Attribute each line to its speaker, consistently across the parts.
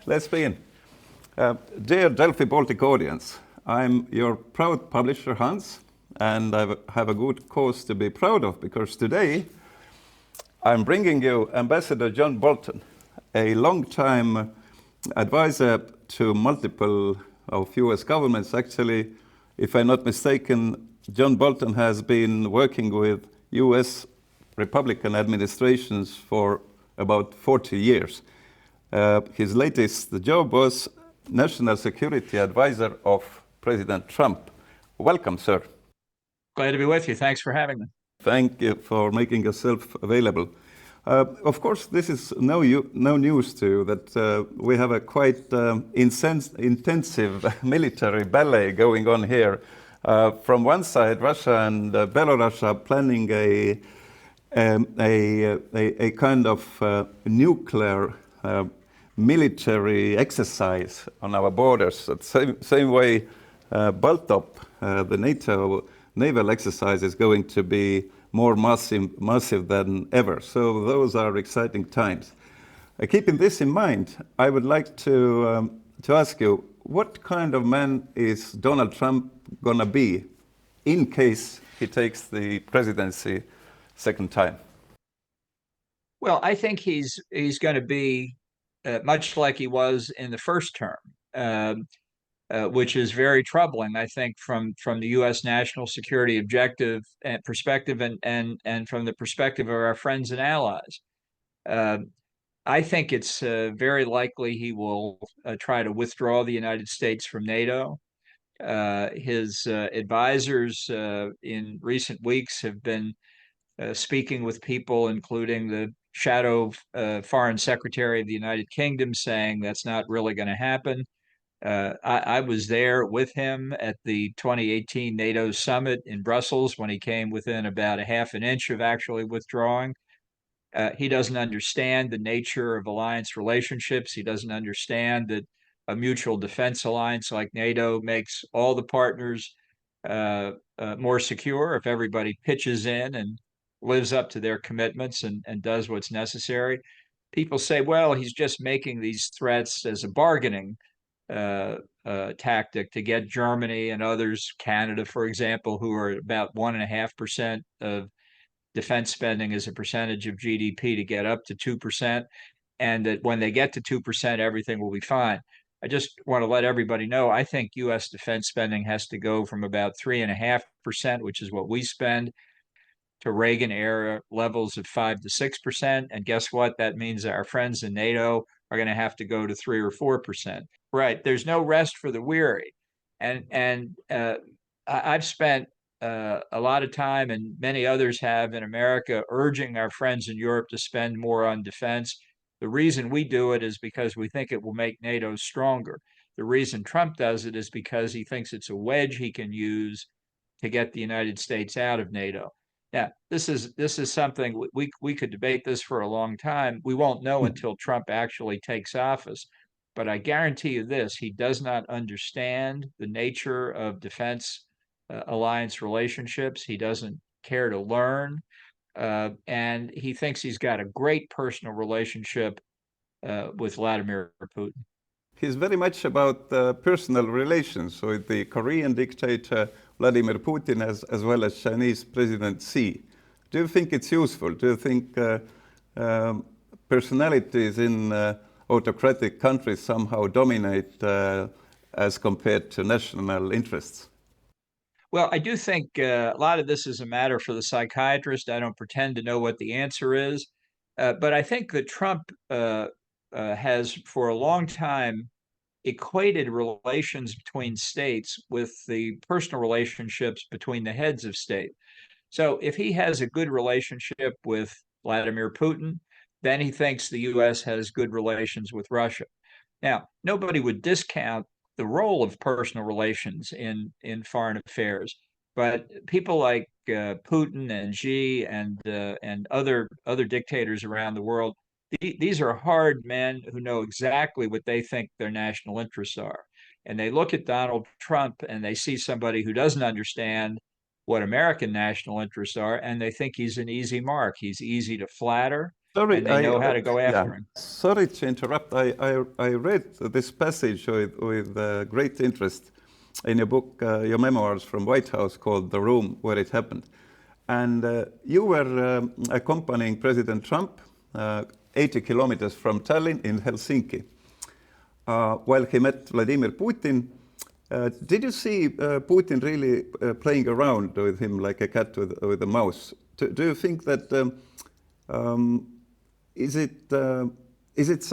Speaker 1: Let's begin. Dear Delphi Baltic audience, I'm your proud publisher, Hans, and I have a good cause to be proud of, because today I'm bringing you Ambassador John Bolton, a long-time advisor to multiple of US governments. Actually, if I'm not mistaken, John Bolton has been working with US Republican administrations for about 40 years. His latest job was National Security Advisor of President Trump. Welcome, sir.
Speaker 2: Glad to be with you. Thanks for having me.
Speaker 1: Thank you for making yourself available. Of course, this is no news to you that we have a quite intensive military ballet going on here. From one side, Russia and Belarus are planning a kind of nuclear military exercise on our borders. The same way, Baltop, the NATO naval exercise, is going to be more massive than ever. So those are exciting times. Keeping this in mind, I would like to ask you, what kind of man is Donald Trump going to be in case he takes the presidency second time?
Speaker 2: Well, I think he's going to be much like he was in the first term, which is very troubling, I think, from the U.S. national security objective and perspective, and from the perspective of our friends and allies. I think it's very likely he will try to withdraw the United States from NATO. His advisors in recent weeks have been speaking with people, including the shadow foreign secretary of the United Kingdom, saying that's not really going to happen. I was there with him at the 2018 NATO summit in Brussels when he came within about a half an inch of actually withdrawing. He doesn't understand the nature of alliance relationships. He doesn't understand that a mutual defense alliance like NATO makes all the partners more secure if everybody pitches in and lives up to their commitments and does what's necessary. People say, well, he's just making these threats as a bargaining tactic to get Germany and others, Canada, for example, who are about 1.5% of defense spending as a percentage of GDP, to get up to 2%. And that when they get to 2%, everything will be fine. I just want to let everybody know, I think U.S. defense spending has to go from about 3.5%, which is what we spend, to Reagan-era levels of 5 to 6%. And guess what? That means that our friends in NATO are going to have to go to 3 or 4%. Right. There's no rest for the weary. And I've spent a lot of time, and many others have in America, urging our friends in Europe to spend more on defense. The reason we do it is because we think it will make NATO stronger. The reason Trump does it is because he thinks it's a wedge he can use to get the United States out of NATO. Now, this is something we could debate this for a long time. We won't know until Trump actually takes office. But I guarantee you this, he does not understand the nature of defense alliance relationships. He doesn't care to learn. And he thinks he's got a great personal relationship with Vladimir Putin.
Speaker 1: He's very much about personal relations with the Korean dictator Vladimir Putin as well as Chinese President Xi. Do you think it's useful? Do you think personalities in autocratic countries somehow dominate as compared to national interests?
Speaker 2: Well, I do think a lot of this is a matter for the psychiatrist. I don't pretend to know what the answer is. But I think that Trump has for a long time equated relations between states with the personal relationships between the heads of state. So if he has a good relationship with Vladimir Putin, then he thinks the U.S. has good relations with Russia. Now, nobody would discount the role of personal relations in foreign affairs, but people like Putin and Xi and other dictators around the world, these are hard men who know exactly what they think their national interests are. And they look at Donald Trump and they see somebody who doesn't understand what American national interests are, and they think he's an easy mark. He's easy to flatter.
Speaker 1: Sorry,
Speaker 2: and they know how to go after him.
Speaker 1: Sorry to interrupt. I read this passage with great interest in your book, your memoirs from White House called The Room Where It Happened. And you were accompanying President Trump 80 kilometers from Tallinn in Helsinki while he met Vladimir Putin. Did you see Putin really playing around with him like a cat with a mouse? Do you think that is it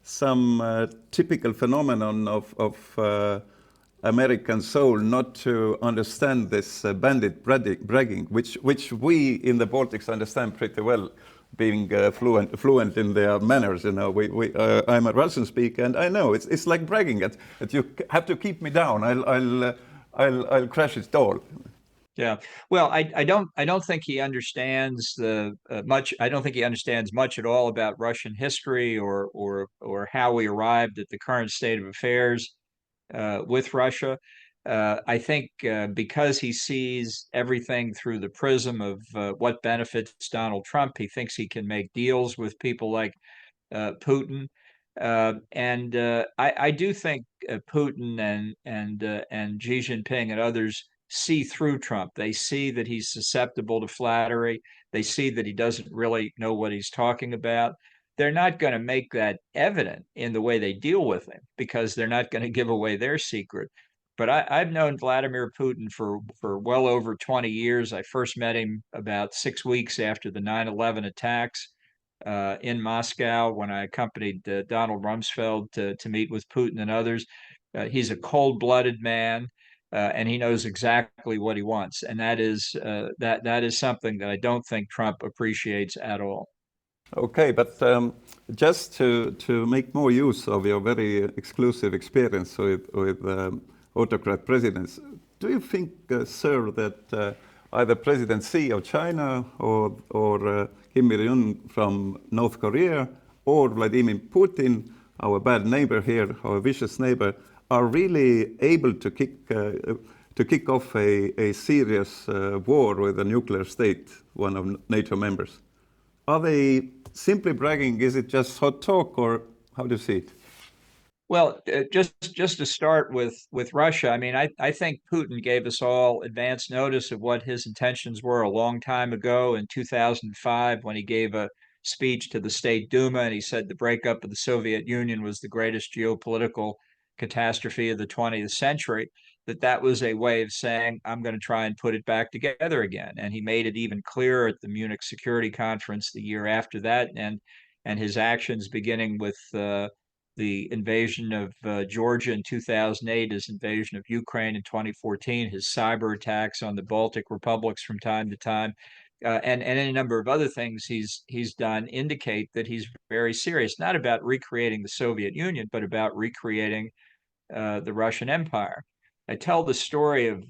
Speaker 1: some typical phenomenon of American soul not to understand this bandit bragging, which we in the Baltics understand pretty well, being fluent in their manners? You know, I'm a Russian speaker, and I know it's like bragging that you have to keep me down. I'll crash it all.
Speaker 2: Yeah, well, I don't think he understands much. I don't think he understands much at all about Russian history or how we arrived at the current state of affairs with Russia. I think because he sees everything through the prism of what benefits Donald Trump, he thinks he can make deals with people like Putin. I do think Putin and Xi Jinping and others see through Trump. They see that he's susceptible to flattery. They see that he doesn't really know what he's talking about. They're not going to make that evident in the way they deal with him because they're not going to give away their secret. But I've known Vladimir Putin for well over 20 years. I first met him about 6 weeks after the 9/11 attacks in Moscow when I accompanied Donald Rumsfeld to meet with Putin and others. He's a cold-blooded man. And he knows exactly what he wants, and that is something that I don't think Trump appreciates at all.
Speaker 1: Okay, but just to make more use of your very exclusive experience with autocrat presidents, do you think, sir, that either President Xi of China or Kim Il-sung from North Korea or Vladimir Putin, our bad neighbor here, our vicious neighbor, are really able to kick off a serious war with a nuclear state, one of NATO members? Are they simply bragging? Is it just hot talk, or how do you see it?
Speaker 2: Well, just to start with Russia, I mean, I think Putin gave us all advance notice of what his intentions were a long time ago in 2005 when he gave a speech to the State Duma and he said the breakup of the Soviet Union was the greatest geopolitical catastrophe of the 20th century, that was a way of saying, I'm going to try and put it back together again. And he made it even clearer at the Munich Security Conference the year after that. And his actions beginning with the invasion of Georgia in 2008, his invasion of Ukraine in 2014, his cyber attacks on the Baltic republics from time to time, and any number of other things he's done indicate that he's very serious, not about recreating the Soviet Union, but about recreating the Russian Empire. I tell the story of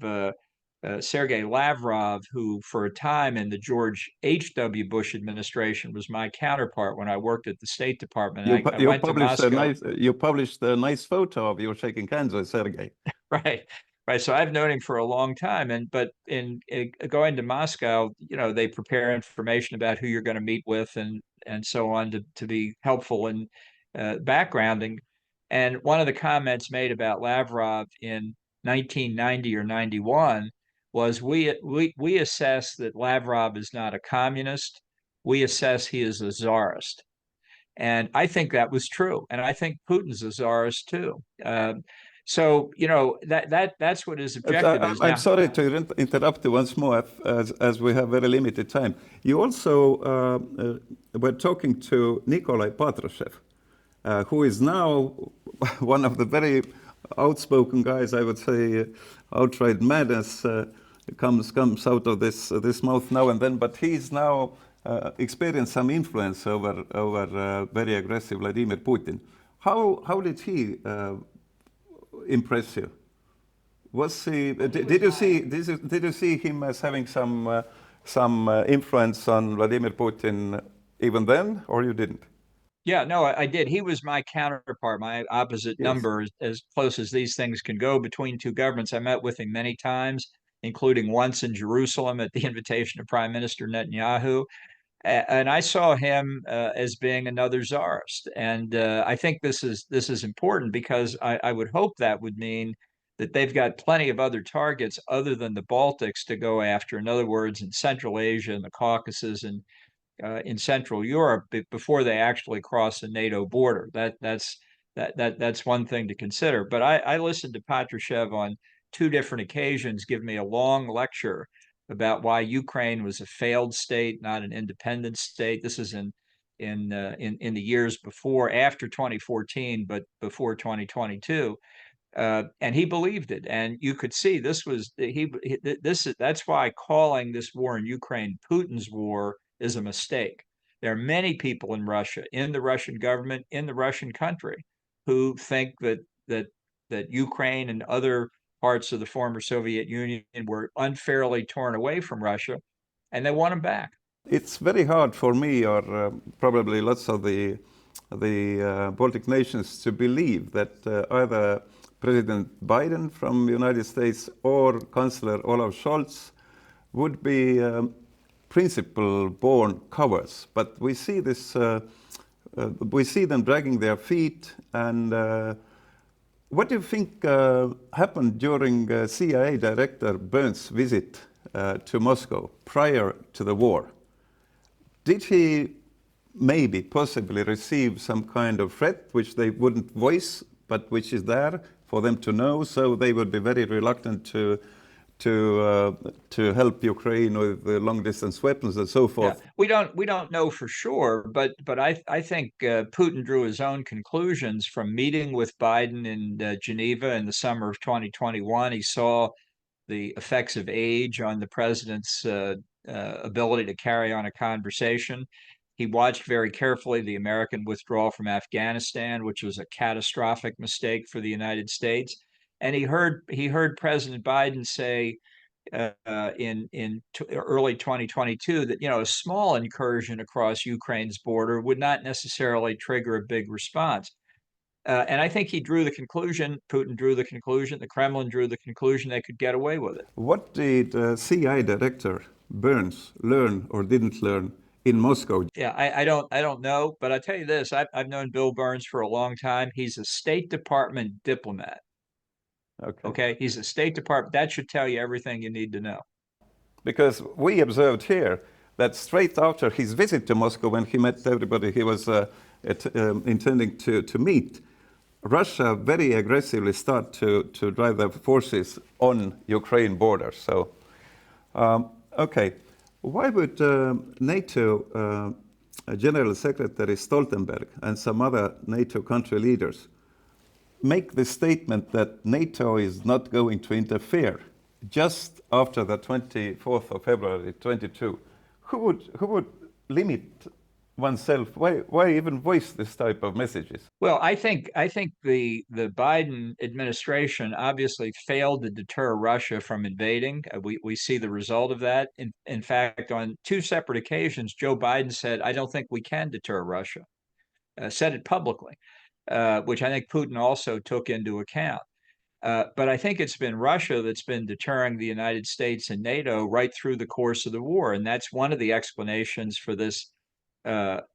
Speaker 2: Sergei Lavrov, who for a time in the George H.W. Bush administration was my counterpart when I worked at the State Department. I went to Moscow.
Speaker 1: You published a nice photo of you shaking hands with Sergei.
Speaker 2: Right. So I've known him for a long time, but in going to Moscow, they prepare information about who you're going to meet with and so on to be helpful in backgrounding. And one of the comments made about Lavrov in 1990 or 91 was we assess that Lavrov is not a communist. We assess he is a czarist. And I think that was true. And I think Putin's a czarist too. So, that's what his objective is.
Speaker 1: I'm sorry to interrupt you once more, as we have very limited time. You also were talking to Nikolai Patrushev, who is now one of the very outspoken guys, I would say, outright madness comes out of this mouth now and then, but he's now experienced some influence over very aggressive Vladimir Putin. How did he impress you? Was he? Did you see him as having some influence on Vladimir Putin even then, or you didn't?
Speaker 2: Yeah, no, I did. He was my counterpart, my opposite number, as close as these things can go between two governments. I met with him many times, including once in Jerusalem at the invitation of Prime Minister Netanyahu. And I saw him as being another czarist. And I think this is important because I would hope that would mean that they've got plenty of other targets other than the Baltics to go after. In other words, in Central Asia and the Caucasus and in Central Europe before they actually cross the NATO border. That's one thing to consider. But I listened to Patrushev on two different occasions give me a long lecture about why Ukraine was a failed state, not an independent state. This is in the years before, after 2014, but before 2022. And he believed it, and you could see this was that's why calling this war in Ukraine Putin's war is a mistake. There are many people in Russia, in the Russian government, in the Russian country, who think that Ukraine and other parts of the former Soviet Union were unfairly torn away from Russia, and they want them back.
Speaker 1: It's very hard for me, or probably lots of the Baltic nations, to believe that either President Biden from the United States or Chancellor Olaf Scholz would be principle-born cowards. But we see this, we see them dragging their feet. And what do you think happened during CIA Director Burns' visit to Moscow prior to the war? Did he maybe, possibly receive some kind of threat which they wouldn't voice, but which is there for them to know, so they would be very reluctant to help Ukraine with the long-distance weapons and so forth?
Speaker 2: Yeah. We don't know for sure, but I think Putin drew his own conclusions from meeting with Biden in Geneva in the summer of 2021. He saw the effects of age on the president's ability to carry on a conversation. He watched very carefully the American withdrawal from Afghanistan, which was a catastrophic mistake for the United States. And he heard President Biden say in early 2022 that a small incursion across Ukraine's border would not necessarily trigger a big response. And I think he drew the conclusion, Putin drew the conclusion, the Kremlin drew the conclusion they could get away with it.
Speaker 1: What did CIA Director Burns learn or didn't learn in Moscow?
Speaker 2: Yeah, I don't know, but I tell you this, I've known Bill Burns for a long time. He's a State Department diplomat. Okay, he's a State Department. That should tell you everything you need to know.
Speaker 1: Because we observed here that straight after his visit to Moscow, when he met everybody he was intending to meet, Russia very aggressively started to drive their forces on Ukraine border. So, okay, why would NATO General Secretary Stoltenberg and some other NATO country leaders make the statement that NATO is not going to interfere just after the 24th of February 22? Who would limit oneself? Why even voice this type of messages?
Speaker 2: Well, I think the Biden administration obviously failed to deter Russia from invading. We see the result of that. In fact, on two separate occasions, Joe Biden said, "I don't think we can deter Russia." Said it publicly, which I think Putin also took into account. But I think it's been Russia that's been deterring the United States and NATO right through the course of the war. And that's one of the explanations for this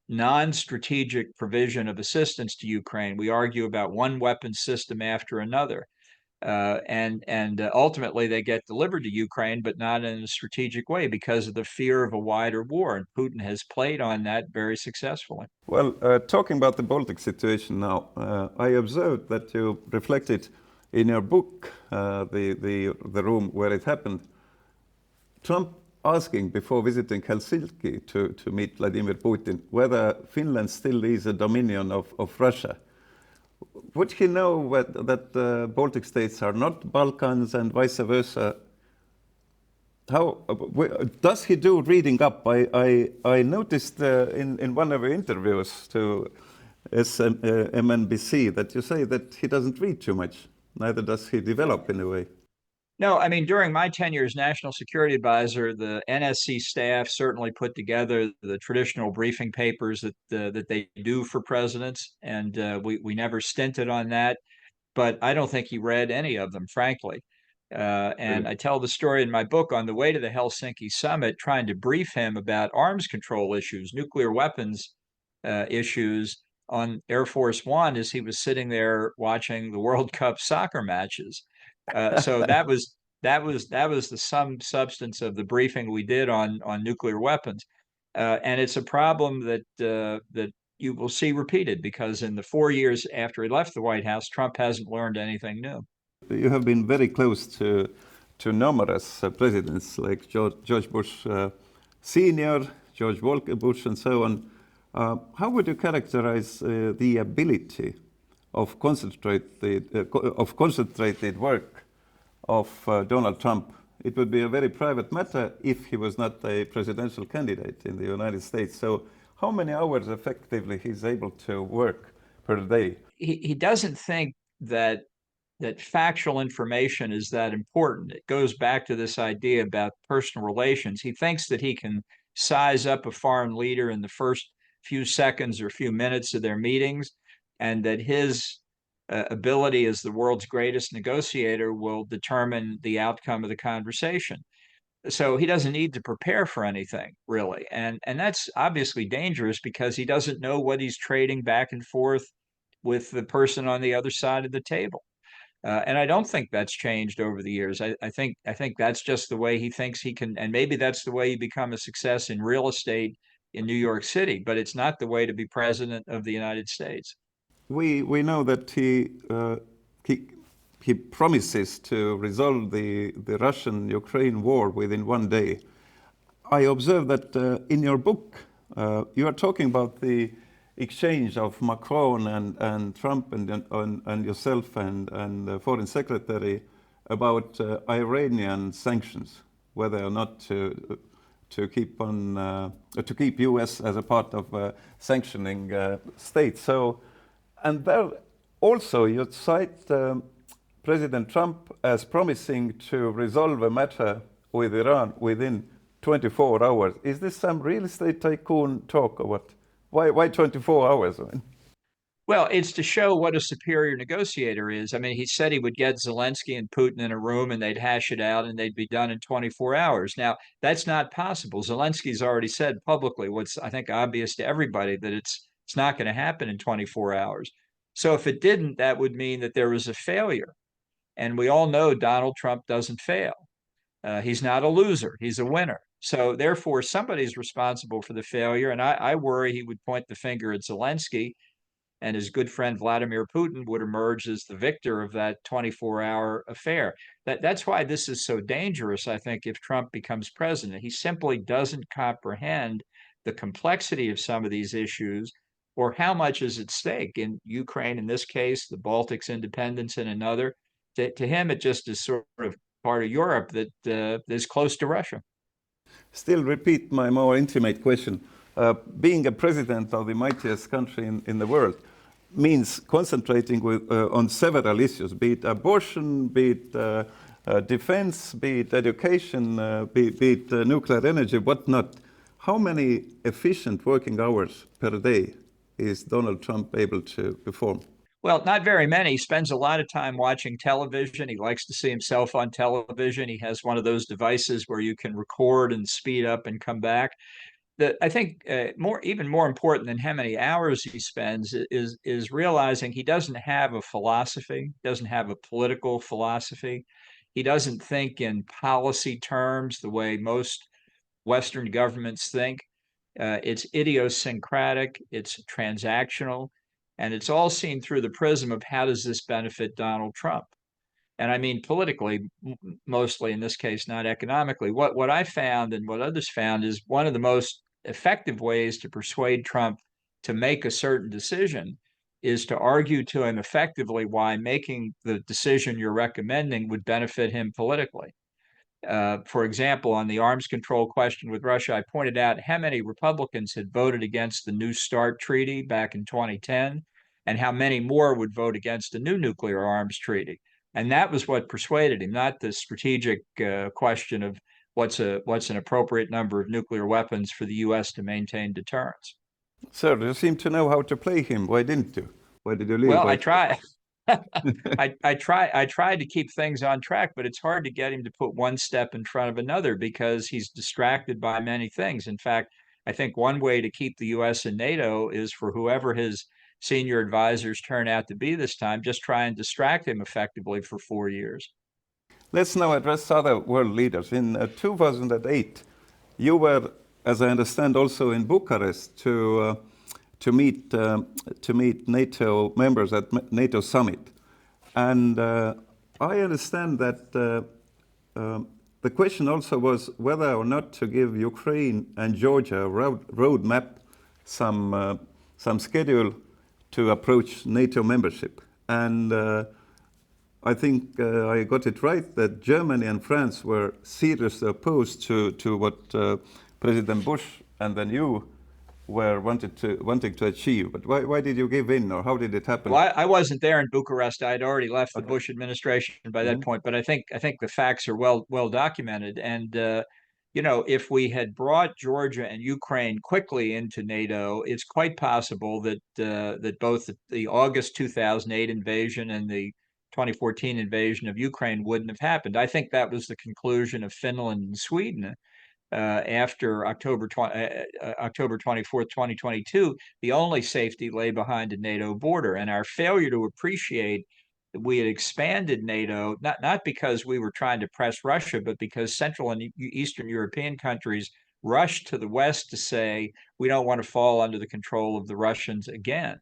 Speaker 2: non-strategic provision of assistance to Ukraine. We argue about one weapon system after another. And ultimately they get delivered to Ukraine, but not in a strategic way because of the fear of a wider war. And Putin has played on that very successfully.
Speaker 1: Well, talking about the Baltic situation now, I observed that you reflected in your book, the room where it happened, Trump asking before visiting Helsinki to meet Vladimir Putin whether Finland still is a dominion of Russia. Would he know that the Baltic states are not Balkans and vice versa? How does he do reading up? I noticed in one of your interviews to MNBC that you say that he doesn't read too much. Neither does he develop in a way.
Speaker 2: No, I mean, during my tenure as National Security Advisor, the NSC staff certainly put together the traditional briefing papers that they do for presidents, and we never stinted on that. But I don't think he read any of them, frankly. And I tell the story in my book on the way to the Helsinki summit, trying to brief him about arms control issues, nuclear weapons issues on Air Force One as he was sitting there watching the World Cup soccer matches. So that was the substance of the briefing we did on nuclear weapons. And it's a problem that you will see repeated, because in the 4 years after he left the White House, Trump hasn't learned anything new.
Speaker 1: You have been very close to numerous presidents like George Bush Senior, George Walker Bush, and so on. How would you characterize the ability of concentrated work of Donald Trump? It would be a very private matter if he was not a presidential candidate in the United States. So how many hours effectively he's able to work per day?
Speaker 2: He doesn't think that factual information is that important. It goes back to this idea about personal relations. He thinks that he can size up a foreign leader in the first few seconds or few minutes of their meetings, and that his ability as the world's greatest negotiator will determine the outcome of the conversation. So he doesn't need to prepare for anything, really. And that's obviously dangerous, because he doesn't know what he's trading back and forth with the person on the other side of the table. And I don't think that's changed over the years. I think that's just the way he thinks he can, and maybe that's the way you become a success in real estate in New York City, but it's not the way to be president of the United States.
Speaker 1: We know that he promises to resolve the Russian-Ukraine war within 1 day. I observe that in your book you are talking about the exchange of Macron and Trump and yourself and the foreign secretary about Iranian sanctions, whether or not to keep U.S. as a part of sanctioning states. So, and there also you cite President Trump as promising to resolve a matter with Iran within 24 hours. Is this some real estate tycoon talk or what? Why 24 hours?
Speaker 2: Well, it's to show what a superior negotiator is. I mean, he said he would get Zelensky and Putin in a room and they'd hash it out and they'd be done in 24 hours. Now, that's not possible. Zelensky's already said publicly what's, I think, obvious to everybody, that it's not going to happen in 24 hours. So if it didn't, that would mean that there was a failure. And we all know Donald Trump doesn't fail. He's not a loser. He's a winner. So therefore, somebody's responsible for the failure. And I worry he would point the finger at Zelensky, and his good friend Vladimir Putin would emerge as the victor of that 24-hour affair. That's why this is so dangerous, I think, if Trump becomes president. He simply doesn't comprehend the complexity of some of these issues, or how much is at stake in Ukraine, in this case, the Baltics' independence in another. To him, it just is sort of part of Europe that is close to Russia.
Speaker 1: Still repeat my more intimate question. Being a president of the mightiest country in the world means concentrating on several issues, be it abortion, be it defense, be it education, be it nuclear energy, whatnot. How many efficient working hours per day is Donald Trump able to perform?
Speaker 2: Well, not very many. He spends a lot of time watching television. He likes to see himself on television. He has one of those devices where you can record and speed up and come back. I think even more important than how many hours he spends is realizing he doesn't have a philosophy, doesn't have a political philosophy. He doesn't think in policy terms the way most Western governments think. It's idiosyncratic, it's transactional, and it's all seen through the prism of how does this benefit Donald Trump? And I mean politically, mostly in this case, not economically. What I found and what others found is one of the most effective ways to persuade Trump to make a certain decision is to argue to him effectively why making the decision you're recommending would benefit him politically. For example, on the arms control question with Russia, I pointed out how many Republicans had voted against the New START treaty back in 2010, and how many more would vote against the new nuclear arms treaty. And that was what persuaded him, not the strategic question of what's an appropriate number of nuclear weapons for the U.S. to maintain deterrence.
Speaker 1: Sir, you seem to know how to play him. Why didn't you? Why did you leave?
Speaker 2: Well, I tried. I try to keep things on track, but it's hard to get him to put one step in front of another because he's distracted by many things. In fact, I think one way to keep the US and NATO is for whoever his senior advisors turn out to be this time, just try and distract him effectively for 4 years.
Speaker 1: Let's now address other world leaders. In 2008, you were, as I understand, also in Bucharest to meet NATO members at NATO summit, and I understand that the question also was whether or not to give Ukraine and Georgia a roadmap, some schedule to approach NATO membership, and I think I got it right that Germany and France were seriously opposed to what President Bush and then you were wanting to achieve. But why did you give in, or how did it happen?
Speaker 2: Well, I wasn't there in Bucharest. I'd already left the Bush administration by that point. But I think the facts are well documented. And if we had brought Georgia and Ukraine quickly into NATO, it's quite possible that that both the August 2008 invasion and the 2014 invasion of Ukraine wouldn't have happened. I think that was the conclusion of Finland and Sweden after October 24th, 2022. The only safety lay behind a NATO border, and our failure to appreciate that we had expanded NATO, not because we were trying to press Russia, but because Central and Eastern European countries rushed to the West to say, we don't want to fall under the control of the Russians again.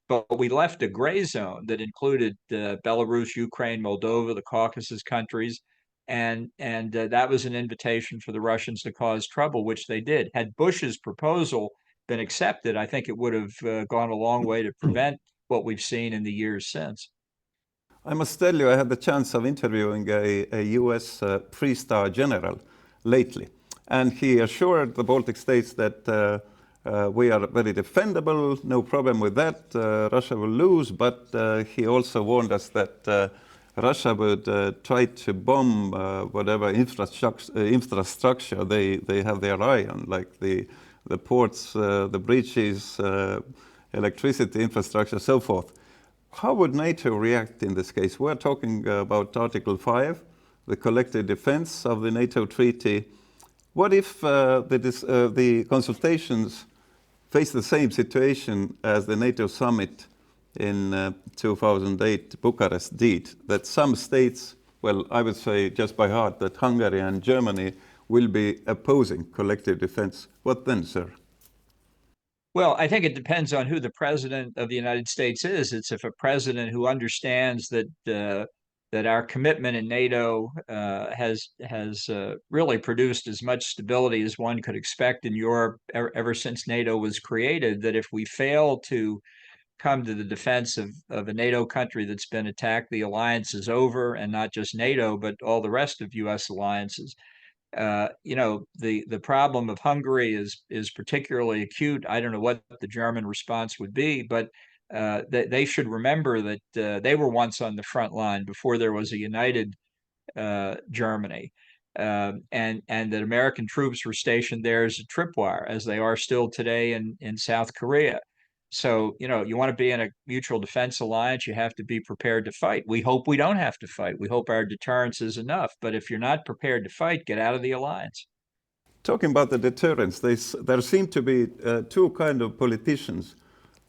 Speaker 2: But we left a gray zone that included Belarus, Ukraine, Moldova, the Caucasus countries, and that was an invitation for the Russians to cause trouble, which they did. Had Bush's proposal been accepted, I think it would have gone a long way to prevent what we've seen in the years since.
Speaker 1: I must tell you, I had the chance of interviewing a US three-star general lately, and he assured the Baltic states that we are very defendable, no problem with that, Russia will lose, but he also warned us that Russia would try to bomb whatever infrastructure they have their eye on, like the ports, the bridges, electricity infrastructure, so forth. How would NATO react in this case? We're talking about Article 5, the collective defense of the NATO treaty. What if the consultations face the same situation as the NATO summit in 2008 Bucharest did, that some states, well, I would say just by heart that Hungary and Germany will be opposing collective defense? What then, sir?
Speaker 2: Well, I think it depends on who the president of the United States is. It's if a president who understands that that our commitment in NATO has really produced as much stability as one could expect in Europe ever since NATO was created, that if we fail to come to the defense of a NATO country that's been attacked, the alliance is over, and not just NATO, but all the rest of US alliances. The problem of Hungary is particularly acute. I don't know what the German response would be, but they should remember that they were once on the front line before there was a united Germany, and that American troops were stationed there as a tripwire, as they are still today in South Korea. So, you want to be in a mutual defense alliance, you have to be prepared to fight. We hope we don't have to fight. We hope our deterrence is enough. But if you're not prepared to fight, get out of the alliance.
Speaker 1: Talking about the deterrence, there seem to be two kinds of politicians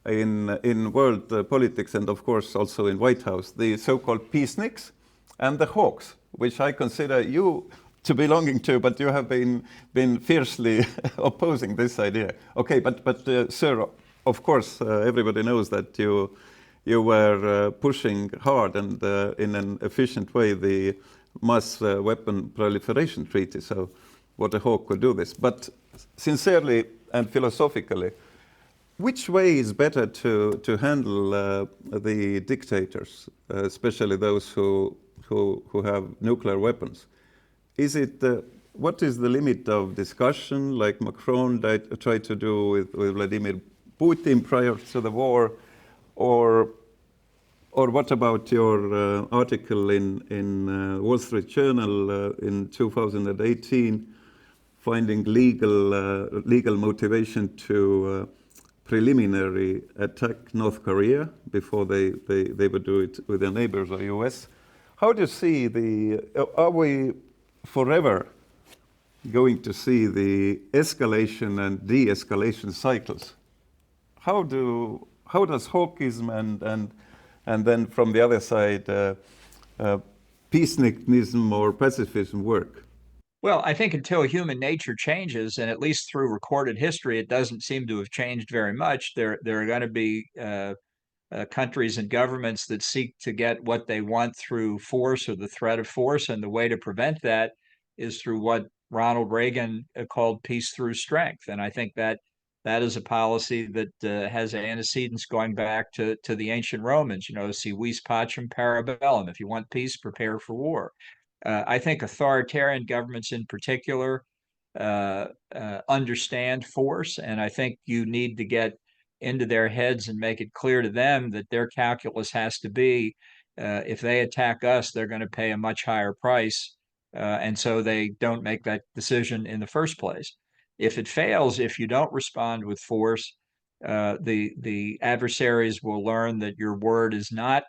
Speaker 1: in world politics, and of course also in White House, the so-called peaceniks and the hawks, which I consider you to belonging to, but you have been fiercely opposing this idea. Okay, but sir, of course, everybody knows that you were pushing hard and in an efficient way the mass weapon proliferation treaty. So what a hawk could do this. But sincerely and philosophically, which way is better to handle the dictators, especially those who have nuclear weapons? Is it what is the limit of discussion, like Macron tried to do with Vladimir Putin prior to the war, or what about your article in Wall Street Journal in 2018, finding legal motivation to preliminary attack North Korea before they would do it with their neighbors or US. How do you see are we forever going to see the escalation and de-escalation cycles? How does hawkism and then from the other side peacenicism or pacifism work?
Speaker 2: Well, I think until human nature changes, and at least through recorded history, it doesn't seem to have changed very much. There are going to be countries and governments that seek to get what they want through force or the threat of force, and the way to prevent that is through what Ronald Reagan called peace through strength. And I think that is a policy that has antecedents going back to the ancient Romans. Si vis pacem para bellum. If you want peace, prepare for war. I think authoritarian governments in particular understand force, and I think you need to get into their heads and make it clear to them that their calculus has to be, if they attack us, they're going to pay a much higher price, and so they don't make that decision in the first place. If it fails, if you don't respond with force, the adversaries will learn that your word is not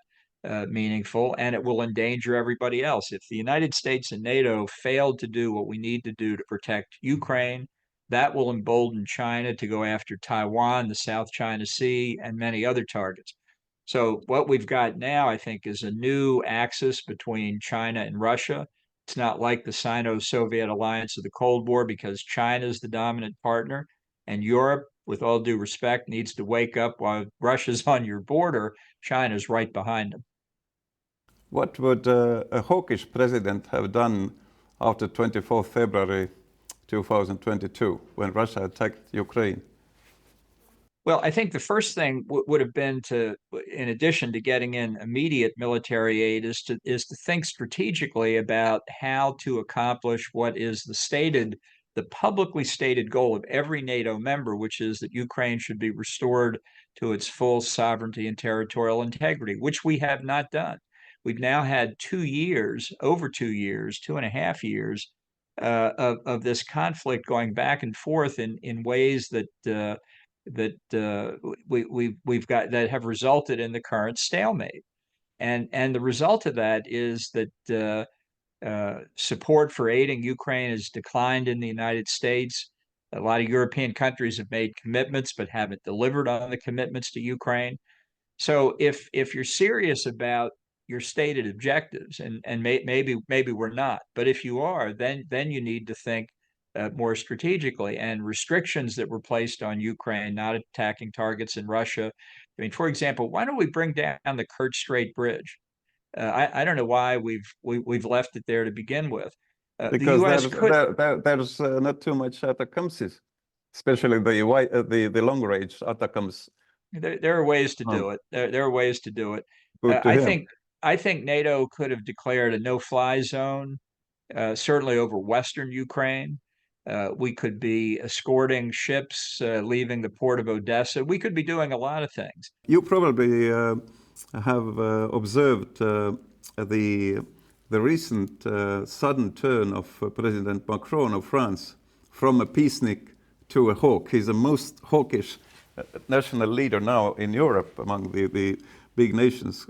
Speaker 2: meaningful, and it will endanger everybody else. If the United States and NATO failed to do what we need to do to protect Ukraine, that will embolden China to go after Taiwan, the South China Sea, and many other targets. So what we've got now, I think, is a new axis between China and Russia. It's not like the Sino-Soviet alliance of the Cold War, because China is the dominant partner, and Europe, with all due respect, needs to wake up. While Russia's on your border, China's right behind them.
Speaker 1: What would a hawkish president have done after 24th February 2022 when Russia attacked Ukraine?
Speaker 2: Well, I think the first thing would have been to, in addition to getting in immediate military aid, is to think strategically about how to accomplish what is the publicly stated goal of every NATO member, which is that Ukraine should be restored to its full sovereignty and territorial integrity, which we have not done. We've now had 2 years, over 2 years, 2.5 years of this conflict going back and forth in ways that we've got that have resulted in the current stalemate. And the result of that is that support for aiding Ukraine has declined in the United States. A lot of European countries have made commitments but haven't delivered on the commitments to Ukraine. So if you're serious about your stated objectives, and maybe we're not, but if you are, then you need to think more strategically. And restrictions that were placed on Ukraine not attacking targets in Russia. I mean, for example, why don't we bring down the Kerch Strait Bridge? I don't know why we've left it there to begin with.
Speaker 1: Because there's not too much ATACMS, especially the long range ATACMS.
Speaker 2: There are ways to do it. There are ways to do it. I think NATO could have declared a no-fly zone, certainly over Western Ukraine. We could be escorting ships leaving the port of Odessa. We could be doing a lot of things.
Speaker 1: You probably have observed the recent sudden turn of President Macron of France from a peacenik to a hawk. He's the most hawkish national leader now in Europe among the big nations.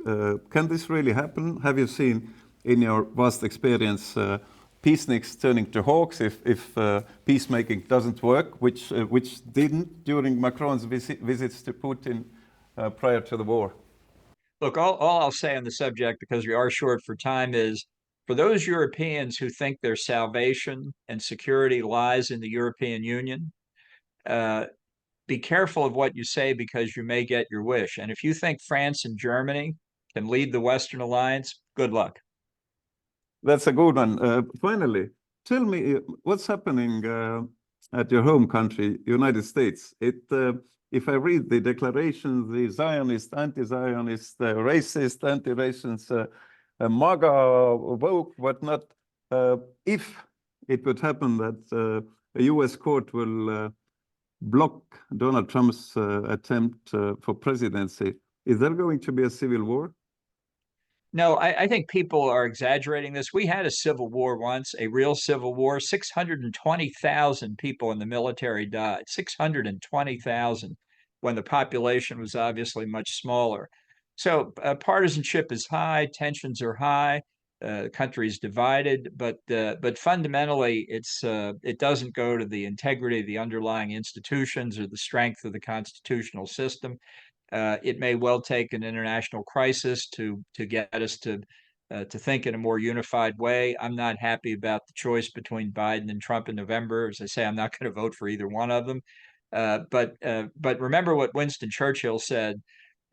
Speaker 1: Can this really happen? Have you seen in your vast experience peaceniks turning to hawks if peacemaking doesn't work, which didn't during Macron's visits to Putin prior to the war?
Speaker 2: Look, all I'll say on the subject, because we are short for time, is for those Europeans who think their salvation and security lies in the European Union, be careful of what you say, because you may get your wish. And if you think France and Germany can lead the Western alliance, good luck.
Speaker 1: That's a good one. Finally, tell me what's happening at your home country, United States. If I read the declarations, the Zionist, anti-Zionist, racist, anti-racist, MAGA, woke, whatnot, if it would happen that a US court will block Donald Trump's attempt for presidency, is there going to be a civil war?
Speaker 2: No, I think people are exaggerating this. We had a civil war once, a real civil war. 620,000 people in the military died. 620,000. when the population was obviously much smaller. So partisanship is high, tensions are high, the country is divided, but fundamentally it doesn't go to the integrity of the underlying institutions or the strength of the constitutional system. It may well take an international crisis to get us to think in a more unified way. I'm not happy about the choice between Biden and Trump in November. As I say, I'm not going to vote for either one of them. But remember what Winston Churchill said: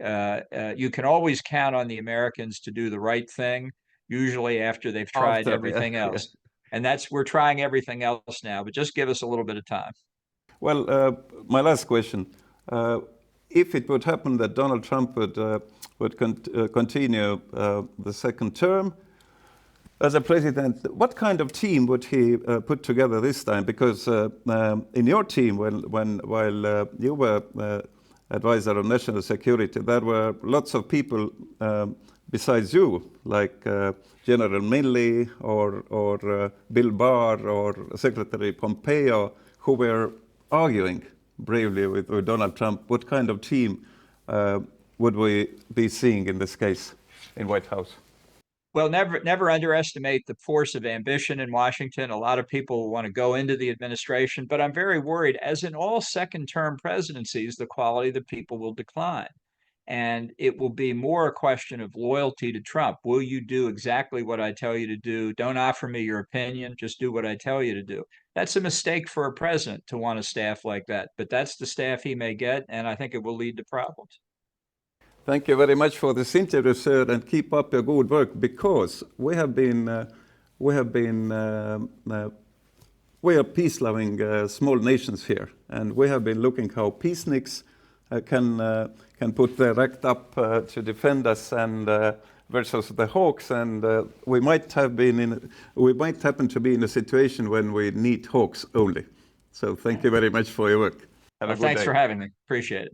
Speaker 2: you can always count on the Americans to do the right thing, usually after they've tried everything else. Yeah. And we're trying everything else now, but just give us a little bit of time.
Speaker 1: Well, my last question. If it would happen that Donald Trump would continue the second term as a president, what kind of team would he put together this time? Because in your team, while you were advisor on national security, there were lots of people besides you, like General Milley or Bill Barr or Secretary Pompeo, who were arguing bravely with Donald Trump. What kind of team would we be seeing in this case in White House?
Speaker 2: Well, never underestimate the force of ambition in Washington. A lot of people want to go into the administration, but I'm very worried, as in all second-term presidencies, the quality of the people will decline. And it will be more a question of loyalty to Trump. Will you do exactly what I tell you to do? Don't offer me your opinion, just do what I tell you to do. That's a mistake for a president to want a staff like that, but that's the staff he may get, and I think it will lead to problems.
Speaker 1: Thank you very much for this interview, sir, and keep up your good work, because we are peace-loving small nations here, and we have been looking how peaceniks can put their act up to defend us and versus the hawks, and we might happen to be in a situation when we need hawks only. So thank you very much for your work.
Speaker 2: Thanks for having me. Appreciate it.